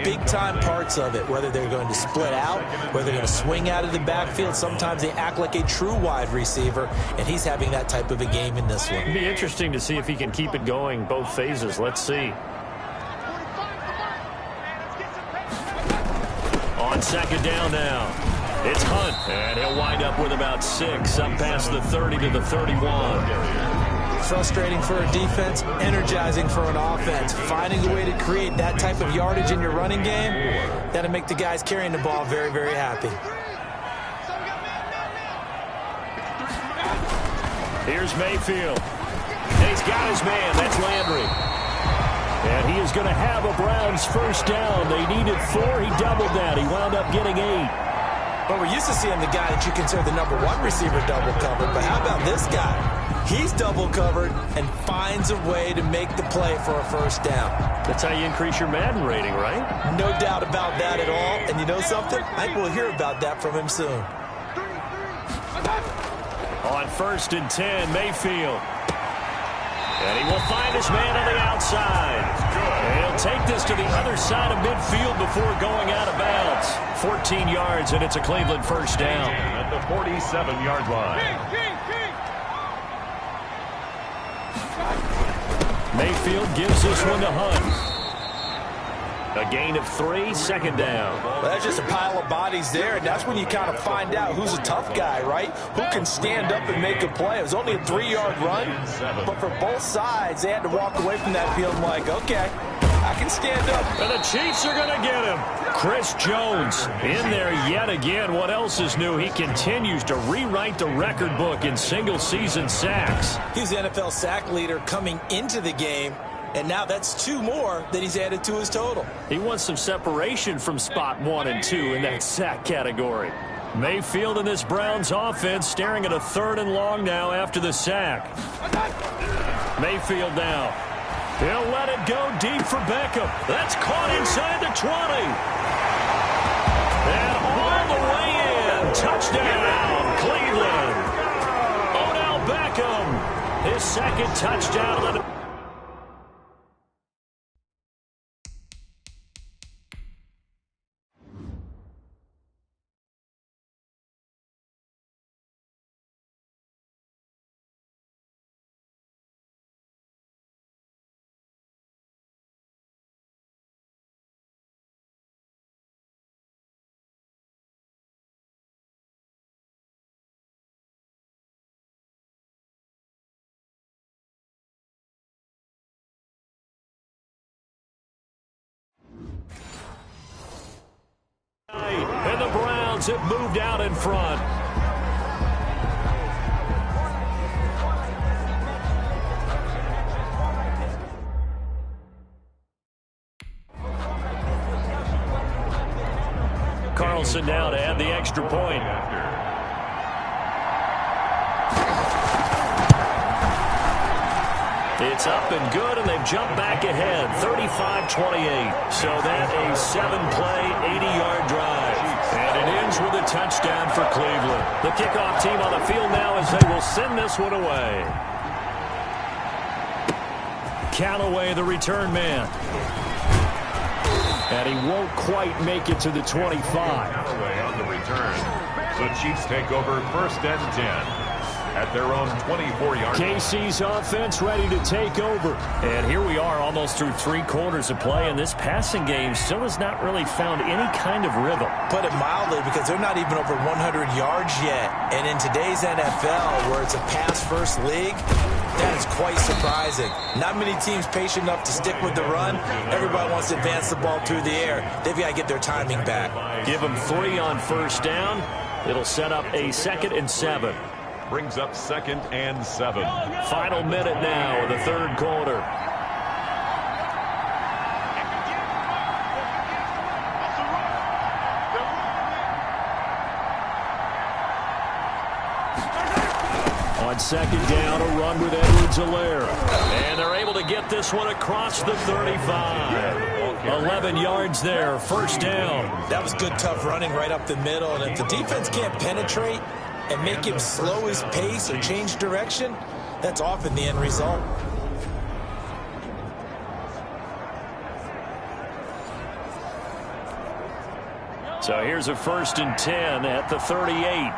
E: big-time parts of it, whether they're going to split out, whether they're going to swing out of the backfield. Sometimes they act like a true wide receiver, and he's having that type of a game in this one.
D: It'll be interesting to see if he can keep it going both phases. Let's see. On 2nd down now, it's Hunt, and he'll wind up with about 6, up past the 30 to the 31.
E: Frustrating for a defense, energizing for an offense. Finding a way to create that type of yardage in your running game, that'll make the guys carrying the ball very, very happy.
D: Here's Mayfield. And he's got his man. That's Landry. And he is going to have a Browns first down. They needed 4. He doubled that. He wound up getting 8.
E: Well, we're used to seeing the guy that you consider the #1 receiver double covered, but how about this guy? He's double covered and finds a way to make the play for a first down.
D: That's how you increase your Madden rating, right?
E: No doubt about that at all. And you know something? I think we'll hear about that from him soon.
D: On 1st and 10, Mayfield. And he will find his man on the outside. And he'll take this to the other side of midfield before going out of bounds. 14 yards, and it's a Cleveland first down.
C: At the 47-yard line.
D: Mayfield gives this one to Hunt. A gain of 3, second down.
E: Well, that's just a pile of bodies there, and that's when you kind of find out who's a tough guy, right? Who can stand up and make a play. It was only a 3-yard run, but for both sides, they had to walk away from that field like, okay, I can stand up.
D: And the Chiefs are going to get him. Chris Jones in there yet again. What else is new? He continues to rewrite the record book in single-season sacks.
E: He's the NFL sack leader coming into the game. And now that's 2 more that he's added to his total.
D: He wants some separation from spot 1 and 2 in that sack category. Mayfield and this Browns offense staring at a 3rd and long now after the sack. Mayfield now. He'll let it go deep for Beckham. That's caught inside the 20. And all the way in. Touchdown, Cleveland. Odell Beckham. His second touchdown. And the Browns have moved out in front. Carlson now to add the extra point. It's up and good, and they've jumped back ahead, 35-28. So that a 7-play, 80-yard drive. And it ends with a touchdown for Cleveland. The kickoff team on the field now as they will send this one away. Callaway, the return man. And he won't quite make it to the 25.
C: Callaway on the return. The Chiefs take over 1st and 10. At their own 24-yard line.
D: KC's offense ready to take over. And here we are almost through 3 quarters of play, and this passing game still has not really found any kind of rhythm.
E: Put it mildly, because they're not even over 100 yards yet. And in today's NFL, where it's a pass-first league, that is quite surprising. Not many teams patient enough to stick with the run. Everybody wants to advance the ball through the air. They've got to get their timing back.
D: Give them 3 on 1st down. It'll set up a 2nd and 7.
C: Brings up 2nd and 7.
D: Final minute now of the 3rd quarter. On 2nd down, a run with Edwards-Helaire. And they're able to get this one across the 35. 11 yards there, 1st down.
E: That was good, tough running right up the middle. And if the defense can't penetrate and make him slow his pace or change direction, that's often the end result.
D: So here's a 1st and 10 at the 38.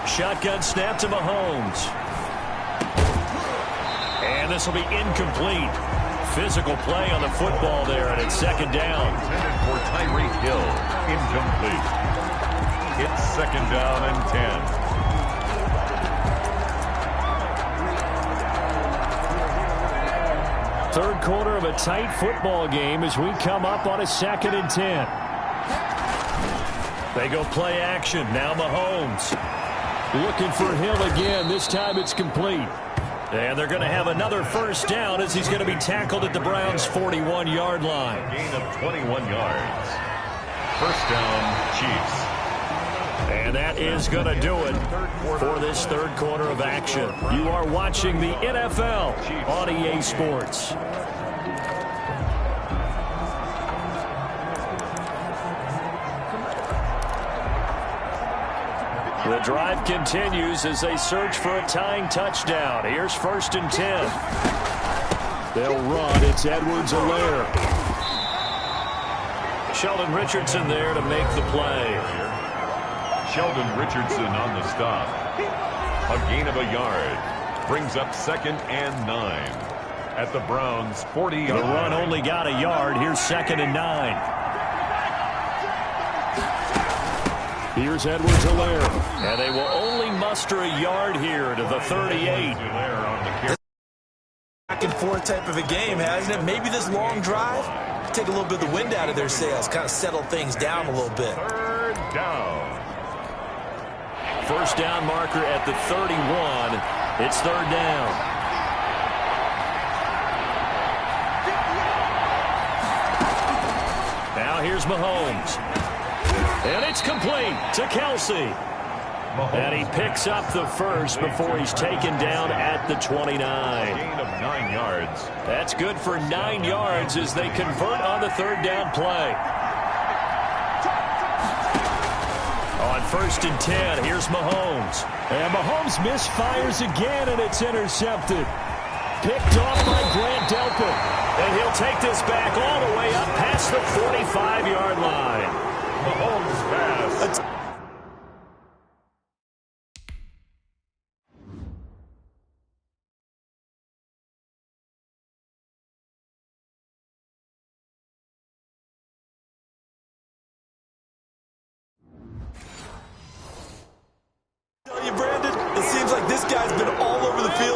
D: Shotgun snap to Mahomes. And this will be incomplete. Physical play on the football there, and it's 2nd down.
C: Intended for Tyreek Hill. Incomplete. It's 2nd down and 10.
D: 3rd quarter of a tight football game as we come up on a 2nd and 10. They go play action. Now Mahomes. Looking for Hill again. This time it's complete. And they're going to have another 1st down as he's going to be tackled at the Browns' 41-yard line.
C: Gain of 21 yards. 1st down, Chiefs.
D: And that is going to do it for this 3rd quarter of action. You are watching the NFL on EA Sports. The drive continues as they search for a tying touchdown. Here's 1st and 10. They'll run. It's Edwards-Helaire. Sheldon Richardson there to make the play.
C: Sheldon Richardson on the stop. A gain of a yard. Brings up 2nd and 9. At the Browns' 40-yard.
D: The run only got a yard. Here's 2nd and 9. Here's Edwards-Helaire. And they will only muster a yard here to the 38.
E: Back and forth type of a game, hasn't it? Maybe this long drive, take a little bit of the wind out of their sails, kind of settle things down a little bit.
C: 3rd down.
D: 1st down marker at the 31. It's 3rd down. Now here's Mahomes. And it's complete to Kelsey. And he picks up the first before he's taken down at the 29.
C: Gain of 9 yards.
D: That's good for 9 yards as they convert on the 3rd down play. On 1st and 10, here's Mahomes. And Mahomes misfires again, and it's intercepted. Picked off by Grant Delpit. And he'll take this back all the way up past the 45-yard line.
C: Mahomes pass.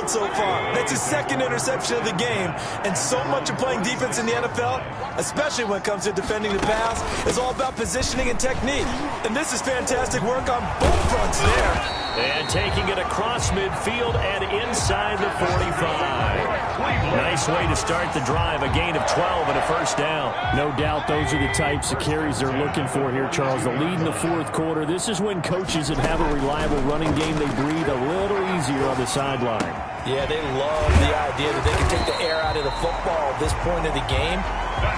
E: So far. That's his 2nd interception of the game, and so much of playing defense in the NFL, especially when it comes to defending the pass, is all about positioning and technique. And this is fantastic work on both fronts there.
D: And taking it across midfield and inside the 45. Nice way to start the drive, a gain of 12 and a 1st down.
F: No doubt those are the types of carries they're looking for here, Charles. The lead in the 4th quarter. This is when coaches that have a reliable running game, they breathe a little easier on the sideline.
E: Yeah, they love the idea that they can take the air out of the football at this point of the game.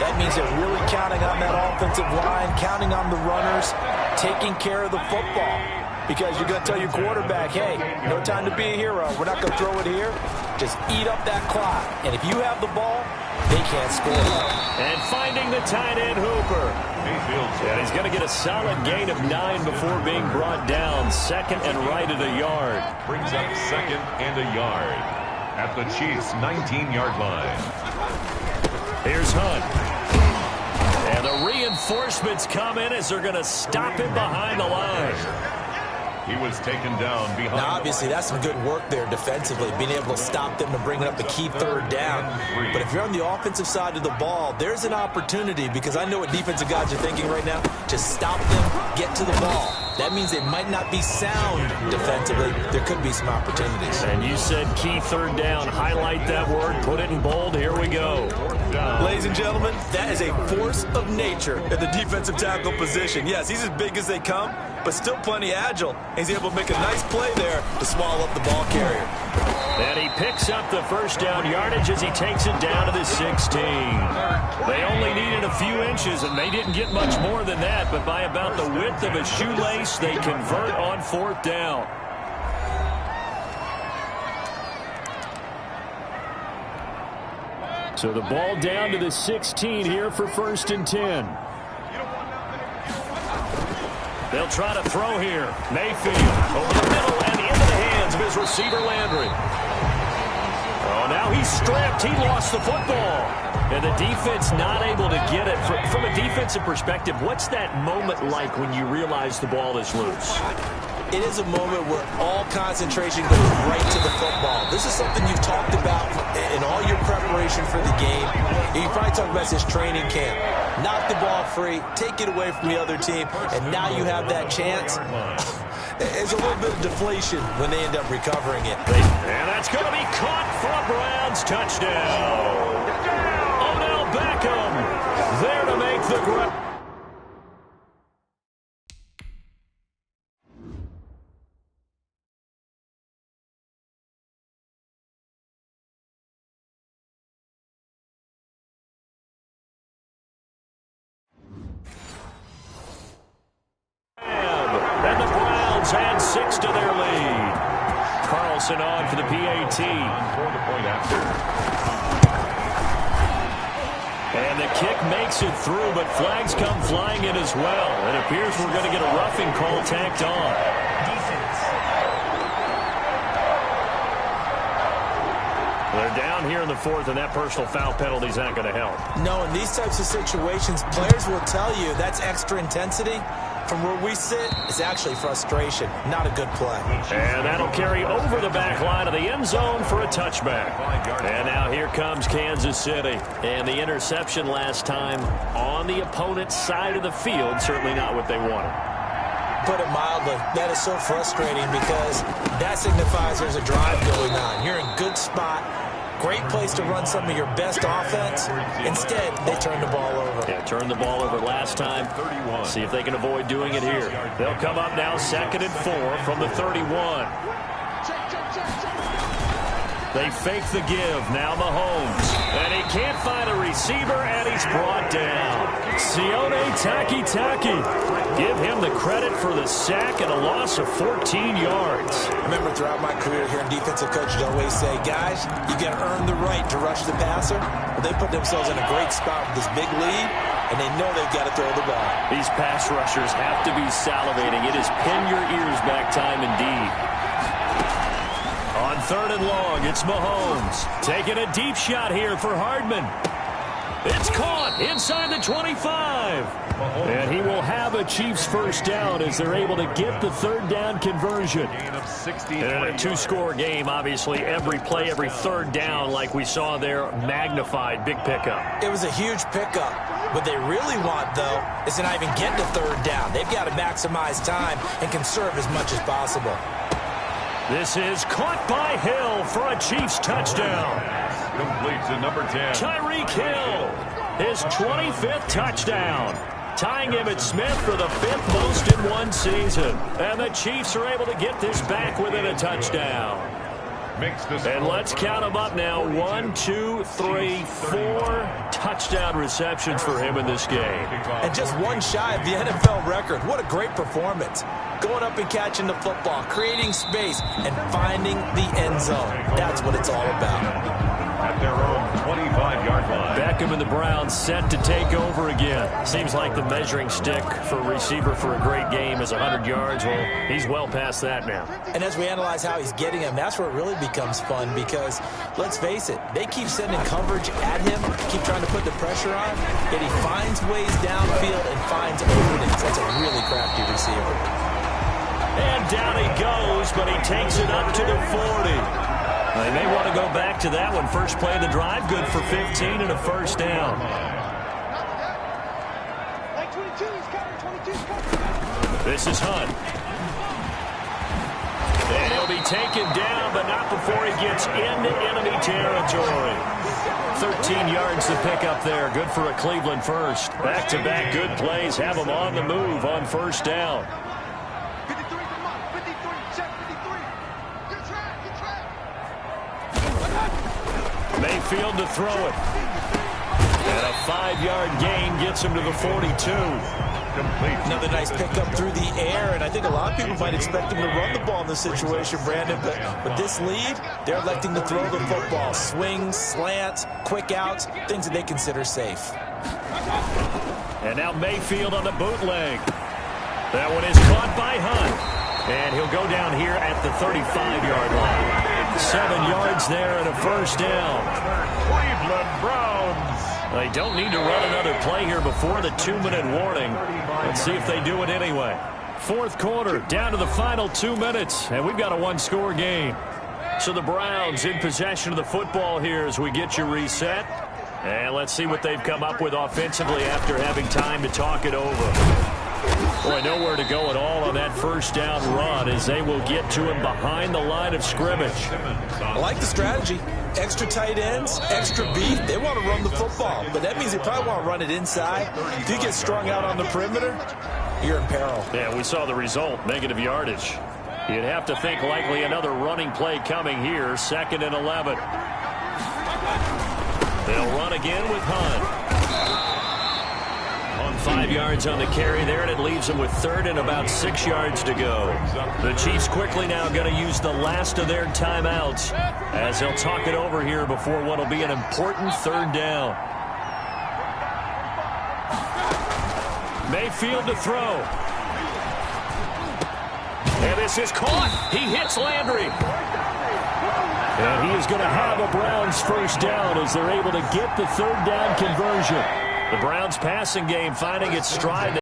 E: That means they're really counting on that offensive line, counting on the runners, taking care of the football. Because you're going to tell your quarterback, hey, no time to be a hero. We're not going to throw it here. Just eat up that clock. And if you have the ball, they can't score.
D: And finding the tight end Hooper. And he's going to get a solid gain of 9 before being brought down. 2nd and right at a yard.
C: Brings up 2nd and a yard at the Chiefs' 19-yard line.
D: Here's Hunt. And the reinforcements come in as they're going to stop him behind the line.
C: He was taken down behind.
E: Now, obviously, that's some good work there defensively, being able to stop them and bringing up the key 3rd down. But if you're on the offensive side of the ball, there's an opportunity, because I know what defensive guys are thinking right now, to stop them, get to the ball. That means they might not be sound defensively. There could be some opportunities.
D: And you said key 3rd down. Highlight that word. Put it in bold. Here we go.
E: Ladies and gentlemen, that is a force of nature at the defensive tackle position. Yes, he's as big as they come, but still plenty agile. He's able to make a nice play there to swallow up the ball carrier.
D: And he picks up the 1st down yardage as he takes it down to the 16. They only needed a few inches, and they didn't get much more than that, but by about the width of a shoelace, they convert on 4th down. So the ball down to the 16 here for 1st and 10. They'll try to throw here. Mayfield over the middle and into the hands of his receiver Landry. Oh, now he's stripped. He lost the football. And the defense not able to get it. From a defensive perspective, what's that moment like when you realize the ball is loose?
E: It is a moment where all concentration goes right to the football. This is something you've talked about in all your preparation for the game. You probably talked about this training camp. Knock the ball free, take it away from the other team, and now you have that chance. There's a little bit of deflation when they end up recovering it.
D: And that's going to be caught for a Browns touchdown. Odell Beckham there to make the grab. Browns add 6 to their lead. Carlson on for the PAT.
C: For the point after.
D: And the kick makes it through, but flags come flying in as well. It appears we're going to get a roughing call tacked on.
H: Defense.
D: They're down here in the 4th, and that personal foul penalty is not going to help.
E: No, in these types of situations, players will tell you that's extra intensity. From where we sit, it's actually frustration. Not a good play.
D: And that'll carry over the back line of the end zone for a touchback. And now here comes Kansas City. And the interception last time on the opponent's side of the field, certainly not what they wanted.
E: Put it mildly, that is so frustrating because that signifies there's a drive going on. You're in a good spot. Great place to run some of your best offense. Instead, they turn the ball over.
D: Yeah, turned the ball over last time. See if they can avoid doing it here. They'll come up now 2nd and 4 from the 31. They fake the give. Now Mahomes. And he can't find a receiver, and he's brought down. Sione Takitaki. Give him the credit for the sack and a loss of 14 yards.
E: Remember, throughout my career here in defensive coaches always say, guys, you got to earn the right to rush the passer. Well, they put themselves in a great spot with this big lead, and they know they've got to throw the ball.
D: These pass rushers have to be salivating. It is pin your ears back time indeed. On 3rd and long, it's Mahomes. Taking a deep shot here for Hardman. It's caught inside the 25. And he will have a Chiefs first down as they're able to get the 3rd down conversion. And in a 2-score game, obviously, every play, every 3rd down, like we saw there, magnified. Big pickup.
E: It was a huge pickup. What they really want, though, is to not even get to 3rd down. They've got to maximize time and conserve as much as possible.
D: This is caught by Hill for a Chiefs touchdown.
C: Complete to number 10.
D: Tyreek Hill, his 25th touchdown. Tying him at Smith for the 5th most in one season. And the Chiefs are able to get this back within a touchdown. And let's count them up now. 1, 2, 3, 4 touchdown receptions for him in this game.
E: And just one shy of the NFL record. What a great performance. Going up and catching the football, creating space, and finding the end zone. That's what it's all about.
C: At their own 25-yard line.
D: Beckham and the Browns set to take over again. Seems like the measuring stick for a receiver for a great game is 100 yards. Well, he's well past that now.
E: And as we analyze how he's getting them, that's where it really becomes fun because, let's face it, they keep sending coverage at him, keep trying to put the pressure on, yet he finds ways downfield and finds openings. That's a really crafty receiver.
D: And down he goes, but he takes it up to the 40. They may want to go back to that one. First play of the drive, good for 15 and a first down. This is Hunt. And he'll be taken down, but not before he gets into enemy territory. 13 yards to pick up there. Good for a Cleveland first. Back-to-back good plays have them on the move on first down. Mayfield to throw it. And a 5-yard gain gets him to the 42.
E: Another nice pickup through the air, and I think a lot of people might expect him to run the ball in this situation, Brandon, but with this lead, they're electing to throw the football. Swings, slants, quick outs, things that they consider safe.
D: And now Mayfield on the bootleg. That one is caught by Hunt. And he'll go down here at the 35-yard line. 7 yards there and a first down.
C: Cleveland Browns.
D: They don't need to run another play here before the 2-minute warning. Let's see if they do it anyway. 4th quarter, down to the final 2 minutes, and we've got a 1-score game. So the Browns in possession of the football here as we get you reset. And let's see what they've come up with offensively after having time to talk it over. Boy, nowhere to go at all on that first down run as they will get to him behind the line of scrimmage.
E: I like the strategy. Extra tight ends, extra beef. They want to run the football, but that means they probably want to run it inside. If you get strung out on the perimeter, you're in peril.
D: Yeah, we saw the result, negative yardage. You'd have to think likely another running play coming here, 2nd and 11. They'll run again with Hunt.
C: On
D: 5 yards on the carry there, and it leaves them with third and about 6 yards to go. The Chiefs quickly now going to use the last of their timeouts as they'll talk it over here before what will be an important third down. Mayfield to throw. And this is caught. He hits Landry. And he is going to have a Browns first down as they're able to get the third down conversion. The Browns passing game finding its stride.